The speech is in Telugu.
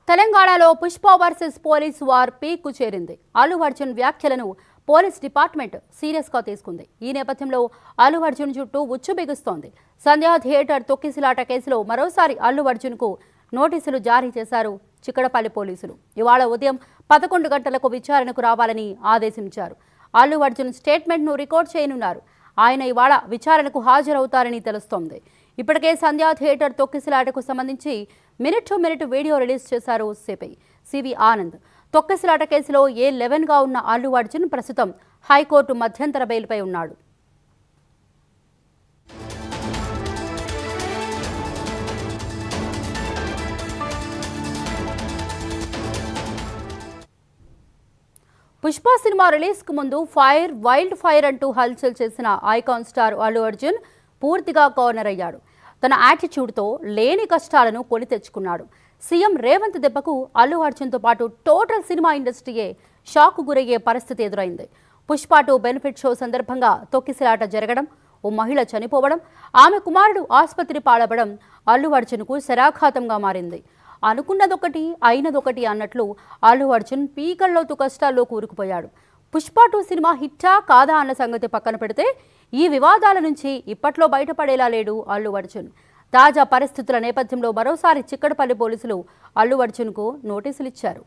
తెలంగాణలో పుష్ప వర్సెస్ పోలీస్ వార్ పీక్కు చేరింది. అల్లు అర్జున్ వ్యాఖ్యలను పోలీస్ డిపార్ట్మెంట్ సీరియస్గా తీసుకుంది. ఈ నేపథ్యంలో అల్లు అర్జున్ చుట్టూ ఉచ్చు బిగుస్తోంది. సంధ్యా థియేటర్ తొక్కిసలాట కేసులో మరోసారి అల్లు అర్జున్కు నోటీసులు జారీ చేశారు చిక్కడపల్లి పోలీసులు. ఇవాళ ఉదయం 11 గంటలకు విచారణకు రావాలని ఆదేశించారు. అల్లు అర్జున్ స్టేట్మెంట్ను రికార్డ్ చేయనున్నారు. ఆయన ఇవాళ విచారణకు హాజరవుతారని తెలుస్తోంది. ఇప్పటికే సంధ్యా థియేటర్ తొక్కిసలాటకు సంబంధించి minute to minute video release చేశారు సిపి సివి ఆనంద్. తొక్కిసలాట కేసులో A11గా ఉన్న అల్లు అర్జున్ ప్రస్తుతం హైకోర్టు మధ్యంతర బెయిల్పై ఉన్నాడు. పుష్ప సినిమా రిలీజ్కు ముందు ఫైర్ వైల్డ్ ఫైర్ అంటూ హల్చల్ చేసిన ఐకాన్ స్టార్ అల్లు అర్జున్ పూర్తిగా కార్నర్ అయ్యాడు. తన యాటిట్యూడ్తో లేని కష్టాలను కొని తెచ్చుకున్నాడు. సీఎం రేవంత్ దెబ్బకు అల్లు అర్జున్తో పాటు టోటల్ సినిమా ఇండస్ట్రీయే షాక్ గురయ్యే పరిస్థితి ఎదురైంది. పుష్ప 2 బెనిఫిట్ షో సందర్భంగా తొక్కిసలాట జరగడం, ఓ మహిళ చనిపోవడం, ఆమె కుమారుడు ఆసుపత్రి పాలవడం అల్లు అర్జున్కు శరాఘాతంగా మారింది. అనుకున్నదొకటి అయినదొకటి అన్నట్లు అల్లు అర్జున్ పీకల్లోతు కష్టాల్లో కూరుకుపోయాడు. పుష్ప 2 సినిమా హిట్టా కాదా అన్న సంగతి పక్కన పెడితే ఈ వివాదాల నుంచి ఇప్పట్లో బయటపడేలా లేడు అల్లు అర్జున్. తాజా పరిస్థితుల నేపథ్యంలో మరోసారి చిక్కడపల్లి పోలీసులు అల్లు అర్జున్కు నోటీసులు ఇచ్చారు.